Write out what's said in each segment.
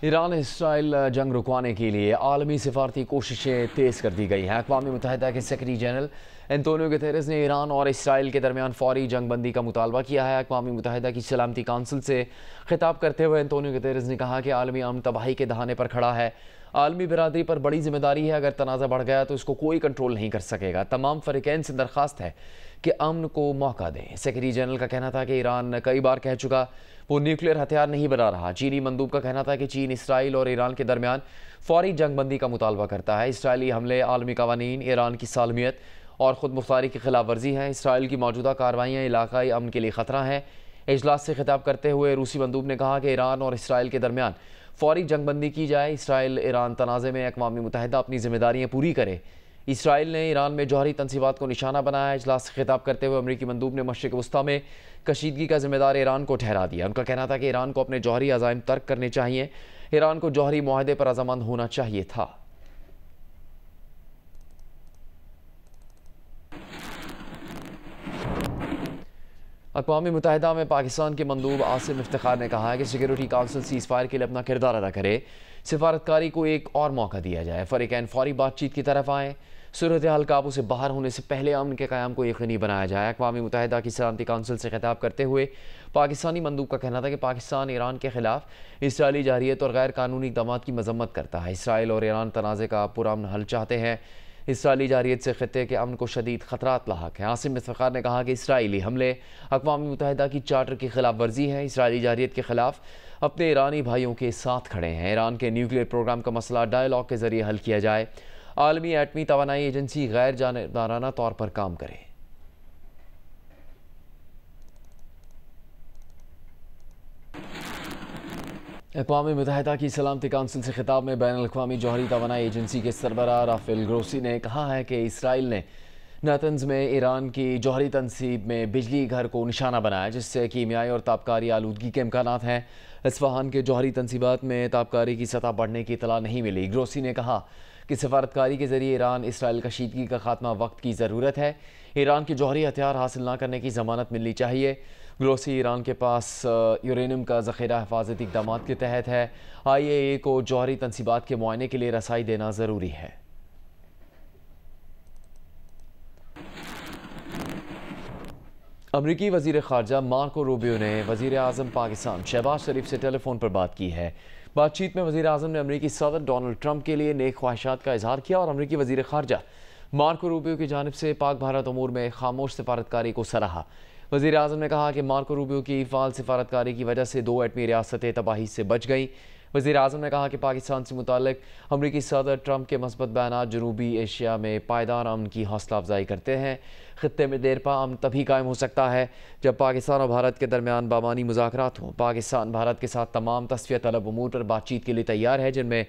ایران اسرائیل جنگ رکوانے کے لیے عالمی سفارتی کوششیں تیز کر دی گئی ہیں۔ اقوام متحدہ کے سیکرٹری جنرل انتونیو گتیرس نے ایران اور اسرائیل کے درمیان فوری جنگ بندی کا مطالبہ کیا ہے۔ اقوام متحدہ کی سلامتی کونسل سے خطاب کرتے ہوئے انتونیو گتیرس نے کہا کہ عالمی امن تباہی کے دہانے پر کھڑا ہے۔ عالمی برادری پر بڑی ذمہ داری ہے، اگر تنازع بڑھ گیا تو اس کو کوئی کنٹرول نہیں کر سکے گا۔ تمام فریقین سے درخواست ہے کہ امن کو موقع دیں۔ سیکرٹری جنرل کا کہنا تھا کہ ایران کئی بار کہہ چکا وہ نیوکلیئر ہتھیار نہیں بنا رہا۔ چینی مندوب کا کہنا تھا کہ چین اسرائیل اور ایران کے درمیان فوری جنگ بندی کا مطالبہ کرتا ہے۔ اسرائیلی حملے عالمی قوانین، ایران کی سالمیت اور خود مختاری کی خلاف ورزی ہیں۔ اسرائیل کی موجودہ کارروائیاں علاقائی امن کے لیے خطرہ ہیں۔ اجلاس سے خطاب کرتے ہوئے روسی مندوب نے کہا کہ ایران اور اسرائیل کے درمیان فوری جنگ بندی کی جائے۔ اسرائیل ایران تنازع میں اقوام متحدہ اپنی ذمہ داریاں پوری کرے۔ اسرائیل نے ایران میں جوہری تنصیبات کو نشانہ بنایا۔ اجلاس سے خطاب کرتے ہوئے امریکی مندوب نے مشرق وسطیٰ میں کشیدگی کا ذمہ دار ایران کو ٹھہرا دیا۔ ان کا کہنا تھا کہ ایران کو اپنے جوہری عزائم ترک کرنے چاہیے۔ ایران کو جوہری معاہدے پر رضامند ہونا چاہیے تھا۔ اقوام متحدہ میں پاکستان کے مندوب عاصم افتخار نے کہا ہے کہ سیکیورٹی کونسل سیز فائر کے لیے اپنا کردار ادا کرے۔ سفارتکاری کو ایک اور موقع دیا جائے۔ فریقین فوری بات چیت کی طرف آئیں۔ صورتحال قابو سے باہر ہونے سے پہلے امن کے قیام کو یقینی بنایا جائے۔ اقوام متحدہ کی سلامتی کونسل سے خطاب کرتے ہوئے پاکستانی مندوب کا کہنا تھا کہ پاکستان ایران کے خلاف اسرائیلی جارحیت اور غیر قانونی اقدامات کی مذمت کرتا ہے۔ اسرائیل اور ایران تنازع کا پرامن حل چاہتے ہیں۔ اسرائیلی جارحیت سے خطے کے امن کو شدید خطرات لاحق ہیں۔ عاصم افتخار نے کہا کہ اسرائیلی حملے اقوام متحدہ کی چارٹر کی خلاف ورزی ہے۔ اسرائیلی جارحیت کے خلاف اپنے ایرانی بھائیوں کے ساتھ کھڑے ہیں۔ ایران کے نیوکلیئر پروگرام کا مسئلہ ڈائیلاگ کے ذریعے حل کیا جائے۔ عالمی ایٹمی توانائی ایجنسی غیر جانبدارانہ طور پر کام کرے۔ اقوام متحدہ کی سلامتی کونسل سے خطاب میں بین الاقوامی جوہری توانائی ایجنسی کے سربراہ رافیل گروسی نے کہا ہے کہ اسرائیل نے نتنز میں ایران کی جوہری تنصیب میں بجلی گھر کو نشانہ بنایا، جس سے کیمیائی اور تابکاری آلودگی کے امکانات ہیں۔ اصفہان کے جوہری تنصیبات میں تابکاری کی سطح بڑھنے کی اطلاع نہیں ملی۔ گروسی نے کہا کہ سفارتکاری کے ذریعے ایران اسرائیل کشیدگی کا خاتمہ وقت کی ضرورت ہے۔ ایران کی جوہری ہتھیار حاصل نہ کرنے کی ضمانت ملنی چاہیے۔ گروسی ایران کے پاس یورینیم کا ذخیرہ حفاظتی اقدامات کے تحت ہے۔ IAEA کو جوہری تنصیبات کے معائنے کے لیے رسائی دینا ضروری ہے۔ امریکی وزیر خارجہ مارکو روبیو نے وزیر اعظم پاکستان شہباز شریف سے ٹیلی فون پر بات کی ہے۔ بات چیت میں وزیر اعظم نے امریکی صدر ڈونلڈ ٹرمپ کے لیے نیک خواہشات کا اظہار کیا اور امریکی وزیر خارجہ مارکو روبیو کی جانب سے پاک بھارت امور میں خاموش سفارتکاری کو سراہا۔ وزیر اعظم نے کہا کہ مارکو روبیو کی فعال سفارتکاری کی وجہ سے 2 ایٹمی ریاستیں تباہی سے بچ گئیں۔ وزیر اعظم نے کہا کہ پاکستان سے متعلق امریکی صدر ٹرمپ کے مثبت بیانات جنوبی ایشیا میں پائیدار امن کی حوصلہ افزائی کرتے ہیں۔ خطے میں دیرپا امن تبھی قائم ہو سکتا ہے جب پاکستان اور بھارت کے درمیان بامانی مذاکرات ہوں۔ پاکستان بھارت کے ساتھ تمام تصفیہ طلب امور پر بات چیت کے لیے تیار ہے، جن میں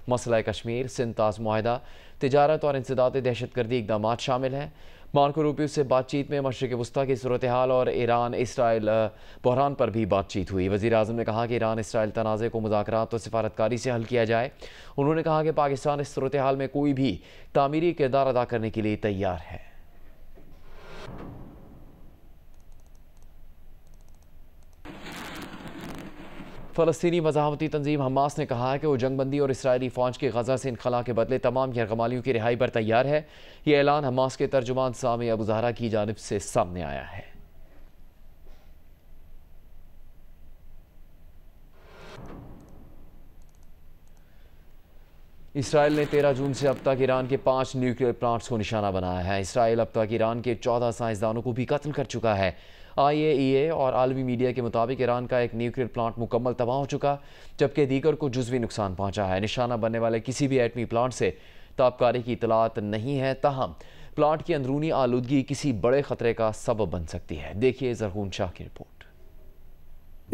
مسئلہ کشمیر، سندھ طاس معاہدہ، تجارت اور انسداد دہشت گردی اقدامات شامل ہیں۔ مارکو روبیو سے بات چیت میں مشرق وسطیٰ کی صورتحال اور ایران اسرائیل بحران پر بھی بات چیت ہوئی۔ وزیر اعظم نے کہا کہ ایران اسرائیل تنازع کو مذاکرات اور سفارتکاری سے حل کیا جائے۔ انہوں نے کہا کہ پاکستان اس صورتحال میں کوئی بھی تعمیری کردار ادا کرنے کے لیے تیار ہے۔ فلسطینی مزاحمتی تنظیم حماس نے کہا ہے کہ وہ جنگ بندی اور اسرائیلی فوج کے غزہ سے انخلاء کے بدلے تمام یرغمالیوں کی رہائی پر تیار ہے۔ یہ اعلان حماس کے ترجمان سامی ابو زہرا کی جانب سے سامنے آیا ہے۔ اسرائیل نے 13 جون سے اب تک ایران کے 5 نیوکلیئر پلانٹس کو نشانہ بنایا ہے۔ اسرائیل اب تک ایران کے 14 سائنسدانوں کو بھی قتل کر چکا ہے۔ IAEA اور عالمی میڈیا کے مطابق ایران کا ایک نیوکلیئر پلانٹ مکمل تباہ ہو چکا، جبکہ دیگر کو جزوی نقصان پہنچا ہے۔ نشانہ بننے والے کسی بھی ایٹمی پلانٹ سے تابکاری کی اطلاعات نہیں ہے، تاہم پلانٹ کی اندرونی آلودگی کسی بڑے خطرے کا سبب بن سکتی ہے۔ دیکھیے زرغون شاہ کی رپورٹ۔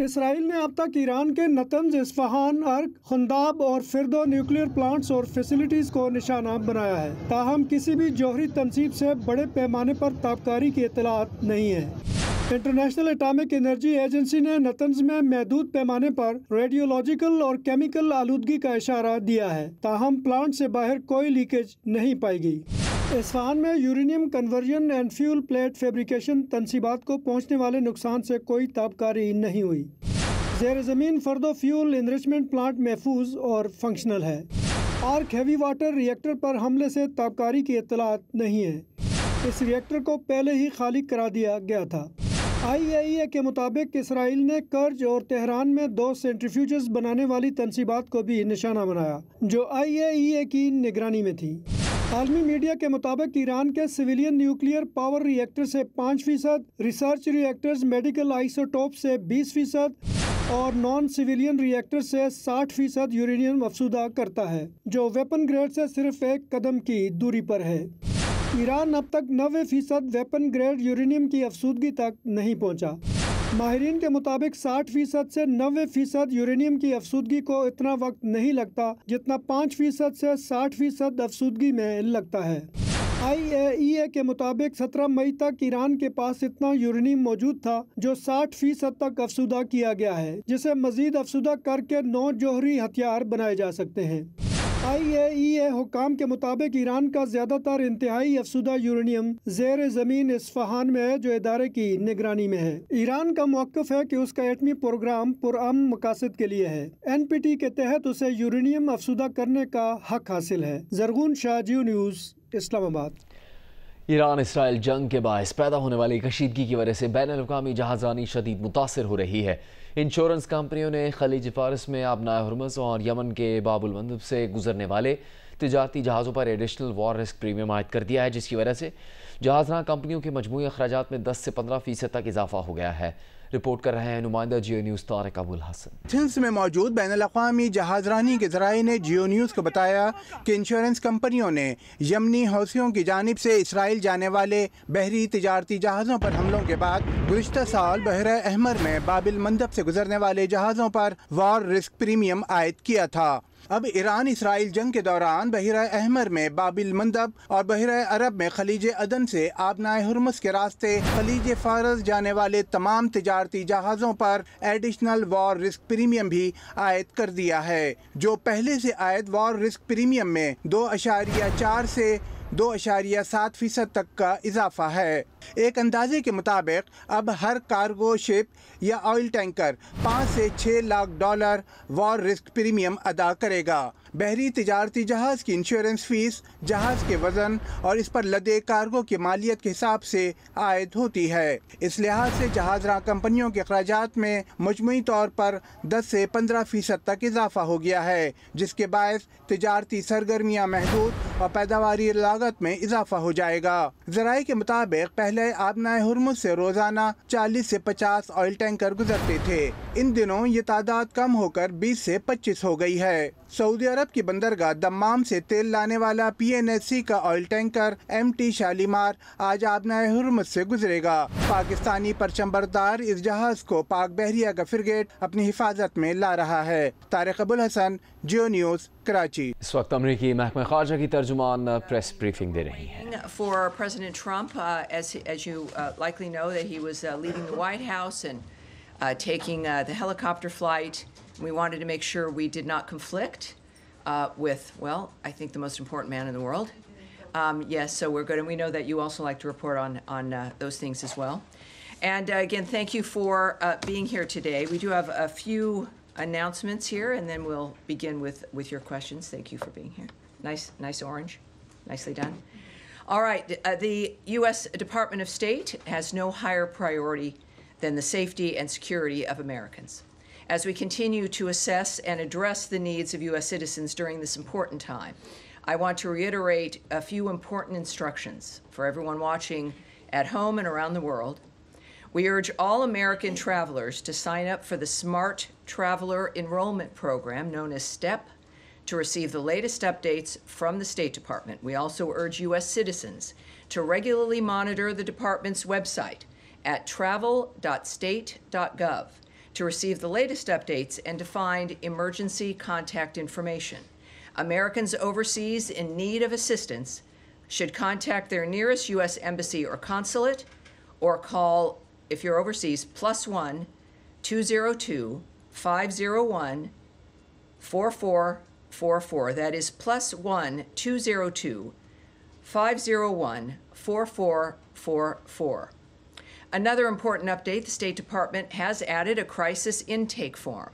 اسرائیل نے اب تک ایران کے نتنز، اصفہان، ارک، خنداب اور فردو نیوکلیئر پلانٹس اور فیسلٹیز کو نشانہ بنایا ہے، تاہم کسی بھی جوہری تنصیب سے بڑے پیمانے پر تابکاری کی اطلاعات نہیں ہے۔ انٹرنیشنل اٹامک انرجی ایجنسی نے نتنز میں محدود پیمانے پر ریڈیولوجیکل اور کیمیکل آلودگی کا اشارہ دیا ہے، تاہم پلانٹ سے باہر کوئی لیکیج نہیں پائی گئی۔ اصفہان میں uranium conversion and fuel plate fabrication تنصیبات کو پہنچنے والے نقصان سے کوئی تابکاری نہیں ہوئی۔ زیر زمین فردو فیول انریچمنٹ پلانٹ محفوظ اور فنکشنل ہے۔ آرک ہیوی واٹر ری ایکٹر پر حملے سے تابکاری کی اطلاعات نہیں ہے۔ اس ری ایکٹر کو پہلے ہی خالی کرا دیا گیا تھا۔ IAEA کے مطابق اسرائیل نے کرج اور تہران میں 2 سینٹریفیوجز بنانے والی تنصیبات کو بھی نشانہ بنایا جو IAEA کی نگرانی میں تھی۔ عالمی میڈیا کے مطابق ایران کے سویلین نیوکلیئر پاور ری ایکٹر سے 5%، ریسرچ ری ایکٹرز میڈیکل آئسوٹوپ سے 20% اور نان سویلین ری ایکٹر سے 60% یورینیم افسودہ کرتا ہے، جو ویپن گریڈ سے صرف 1 قدم کی دوری پر ہے۔ ایران اب تک 90% ویپن گریڈ یورینیم کی افسودگی تک نہیں پہنچا۔ ماہرین کے مطابق 60% سے 90% یورینیم کی افسودگی کو اتنا وقت نہیں لگتا جتنا 5% سے 60% افسودگی میں لگتا ہے۔ IAEA کے مطابق 17 مئی تک ایران کے پاس اتنا یورینیم موجود تھا جو 60% تک افسودہ کیا گیا ہے، جسے مزید افسودہ کر کے 9 جوہری ہتھیار بنائے جا سکتے ہیں۔ IAEA حکام کے مطابق ایران کا زیادہ تر انتہائی افسودہ یورینیم زیر زمین اصفہان میں ہے جو ادارے کی نگرانی میں ہے۔ ایران کا موقف ہے کہ اس کا ایٹمی پروگرام پرامن مقاصد کے لیے ہے۔ NPT کے تحت اسے یورینیم افسودہ کرنے کا حق حاصل ہے۔ زرغون شاہ، جیو نیوز، اسلام آباد۔ ایران اسرائیل جنگ کے باعث پیدا ہونے والی کشیدگی کی وجہ سے بین الاقوامی جہازرانی شدید متاثر ہو رہی ہے۔ انشورنس کمپنیوں نے خلیج فارس میں آبنائے ہرمز اور یمن کے باب المندب سے گزرنے والے تجارتی جہازوں پر ایڈیشنل وار رسک پریمیم عائد کر دیا ہے، جس کی وجہ سے جہازراں کمپنیوں کے مجموعی اخراجات میں 10 سے 15% تک اضافہ ہو گیا ہے۔ رپورٹ کر رہے ہیں نمائندہ جیو نیوز طارق ابو الحسن۔ ایتھنز میں موجود بین الاقوامی جہازرانی کے ذرائع نے جیو نیوز کو بتایا کہ انشورنس کمپنیوں نے یمنی حوثیوں کی جانب سے اسرائیل جانے والے بحری تجارتی جہازوں پر حملوں کے بعد گزشتہ سال بحیرہ احمر میں باب المندب سے گزرنے والے جہازوں پر وار رسک پریمیم عائد کیا تھا۔ اب ایران اسرائیل جنگ کے دوران بحیرہ احمر میں باب المندب اور بحیرہ عرب میں خلیج عدن سے آبنائے ہرمز کے راستے خلیج فارس جانے والے تمام تجارتی جہازوں پر ایڈیشنل وار رسک پریمیم بھی عائد کر دیا ہے، جو پہلے سے عائد وار رسک پریمیم میں 2.4 سے 2.7% تک کا اضافہ ہے۔ ایک اندازے کے مطابق اب ہر کارگو شپ یا آئل ٹینکر 5 سے 6 لاکھ ڈالر وار رسک پریمیم ادا کرے گا۔ بحری تجارتی جہاز کی انشورنس فیس جہاز کے وزن اور اس پر لدے کارگو کی مالیت کے حساب سے عائد ہوتی ہے۔ اس لحاظ سے جہازراں کمپنیوں کے اخراجات میں مجموعی طور پر 10 سے 15% تک اضافہ ہو گیا ہے، جس کے باعث تجارتی سرگرمیاں محدود اور پیداواری لاگت میں اضافہ ہو جائے گا۔ ذرائع کے مطابق پہلے آبنائے ہرمز سے روزانہ 40 سے 50 آئل ٹینکر گزرتے تھے۔ ان دنوں یہ تعداد کم ہو کر 20 سے 25 ہو گئی ہے۔ سعودی عرب کی بندرگاہ دمام سے تیل لانے والا PNSC کا آئل ٹینکر MT شالیمار آج آبنائے ہرمز سے گزرے گا۔ پاکستانی پرچم بردار اس جہاز کو پاک بحریہ کا فرگیٹ اپنی حفاظت میں لا رہا ہے۔ طارق ابو الحسن، جیو نیوز، کراچی۔ اس وقت امریکی محکمہ خارجہ کی ترجمان پریس بریفنگ دے رہی ہیں۔ For President Trump, as you likely know, that he was leaving the White House and taking the helicopter flight. We wanted to make sure we did not conflict with, well, I think the most important man in the world. Yes, so we're good, and we know that you also like to report on those things as well. And again, thank you for being here today. We do have a few announcements here, and then we'll begin with your questions. Thank you for being here. Nice orange, nicely done. All right, the U.S. Department of State has no higher priority than the safety and security of Americans. As we continue to assess and address the needs of U.S. citizens during this important time, I want to reiterate a few important instructions for everyone watching at home and around the world. We urge all American travelers to sign up for the Smart Traveler Enrollment Program, known as STEP, to receive the latest updates from the State Department. We also urge U.S. citizens to regularly monitor the department's website at travel.state.gov to receive the latest updates and to find emergency contact information. Americans overseas in need of assistance should contact their nearest U.S. embassy or consulate, or call, if you're overseas, +1 202 501 4444. That is +1 202 501 4444. Another important update, the State Department has added a crisis intake form,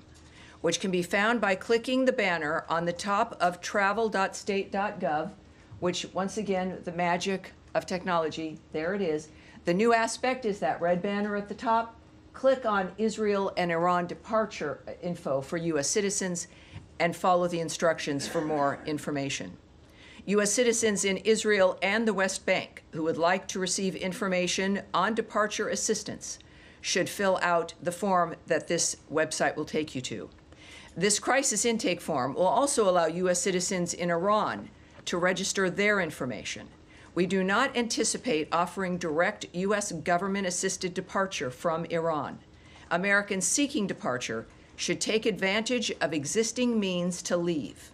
which can be found by clicking the banner on the top of travel.state.gov, which, once again, the magic of technology, there it is. The new aspect is that red banner at the top. Click on Israel and Iran departure info for U.S. citizens and follow the instructions for more information. U.S. citizens in Israel and the West Bank who would like to receive information on departure assistance should fill out the form that this website will take you to. This crisis intake form will also allow U.S. citizens in Iran to register their information. We do not anticipate offering direct U.S. government-assisted departure from Iran. Americans seeking departure should take advantage of existing means to leave.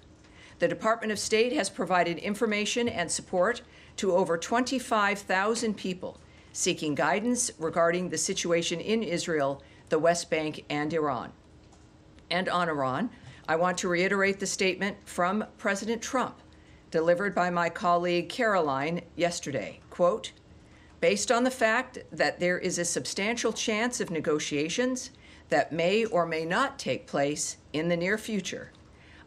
The Department of State has provided information and support to over 25,000 people seeking guidance regarding the situation in Israel, the West Bank, and Iran. And on Iran, I want to reiterate the statement from President Trump, delivered by my colleague Caroline yesterday. Quote, based on the fact that there is a substantial chance of negotiations that may or may not take place in the near future,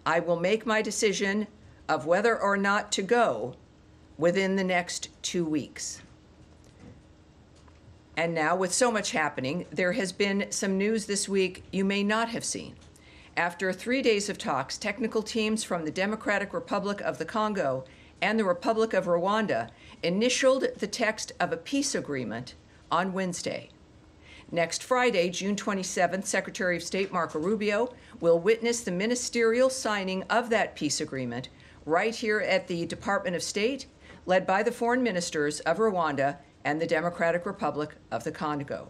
I will make my decision of whether or not to go within the next 2 weeks. And now, with so much happening, there has been some news this week you may not have seen. After 3 days of talks, technical teams from the Democratic Republic of the Congo and the Republic of Rwanda initialed the text of a peace agreement on Wednesday. Next Friday, June 27th, Secretary of State Marco Rubio will witness the ministerial signing of that peace agreement right here at the Department of State, led by the foreign ministers of Rwanda and the Democratic Republic of the Congo.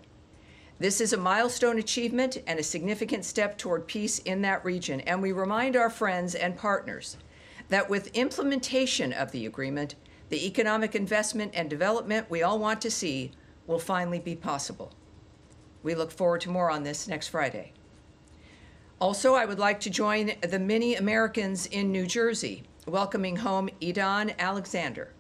This is a milestone achievement and a significant step toward peace in that region, and we remind our friends and partners that with implementation of the agreement, the economic investment and development we all want to see will finally be possible. We look forward to more on this next Friday. Also, I would like to join the many Americans in New Jersey welcoming home Idan Alexander.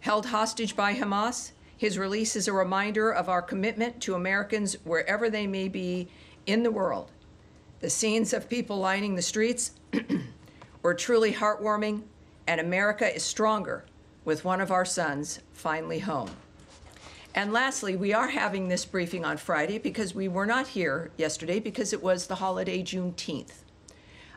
Held hostage by Hamas, his release is a reminder of our commitment to Americans wherever they may be in the world. The scenes of people lining the streets were truly heartwarming, and America is stronger with one of our sons finally home. And lastly, we are having this briefing on Friday because we were not here yesterday because it was the holiday Juneteenth.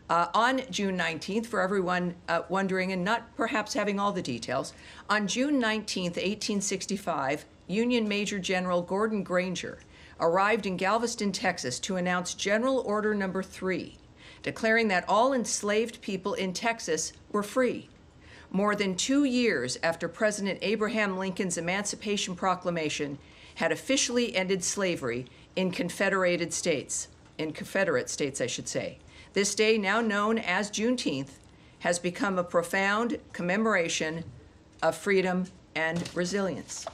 On June 19th, for everyone wondering and not perhaps having all the details, on June 19th, 1865, Union Major General Gordon Granger arrived in Galveston, Texas to announce General Order No. 3, declaring that all enslaved people in Texas were free. More than 2 years after President Abraham Lincoln's Emancipation Proclamation had officially ended slavery in Confederate States, I should say. This day, now known as Juneteenth, has become a profound commemoration of freedom and resilience.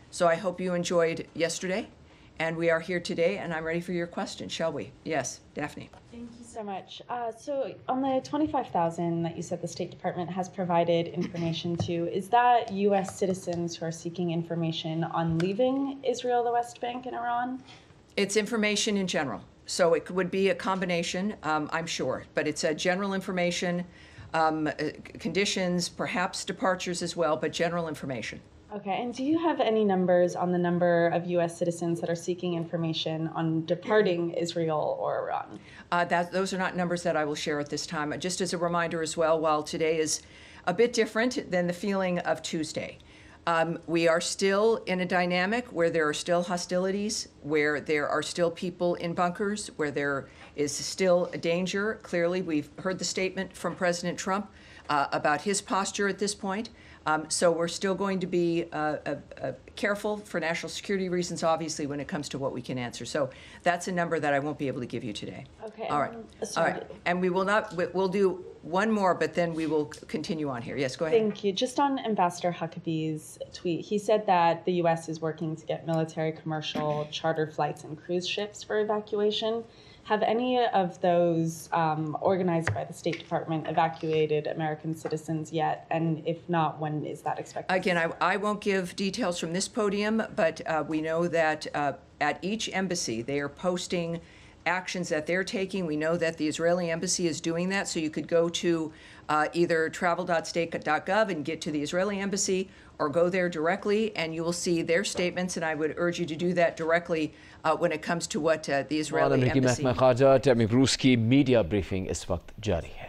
So I hope you enjoyed yesterday, and we are here today, and I'm ready for your question, shall we? Yes, Daphne. Thank you so much. So on the 25,000 that you said the State Department has provided information to, is that U.S. citizens who are seeking information on leaving Israel, the West Bank, and Iran? It's information in general. So it would be a combination, I'm sure, but it's a general information, conditions, perhaps departures as well, but general information. Okay, and do you have any numbers on the number of U.S. citizens that are seeking information on departing Israel or Iran? Those are not numbers that I will share at this time. Just as a reminder as well, while today is a bit different than the feeling of Tuesday, we are still in a dynamic where there are still hostilities, where there are still people in bunkers, where there is still a danger. Clearly, we've heard the statement from President Trump about his posture at this point. So we're still going to be careful for national security reasons, obviously, when it comes to what we can answer. So that's a number that I won't be able to give you today. Okay. All right. All right. And we will not, we'll do one more, but then we will continue on here. Yes, go ahead. Thank you. Just on Ambassador Huckabee's tweet, he said that the U.S. is working to get military, commercial, charter flights, and cruise ships for evacuation. Have any of those organized by the State Department evacuated American citizens yet? And if not, when is that expected? Again, I won't give details from this podium, but we know that at each embassy, they are posting actions that they're taking. We know that the Israeli embassy is doing that, so you could go to either travel.state.gov and get to the Israeli embassy, or go there directly and you will see their statements, and I would urge you to do that directly when it comes to what the Israeli embassy Temi Bruce की media briefing इस वक्त जारी है।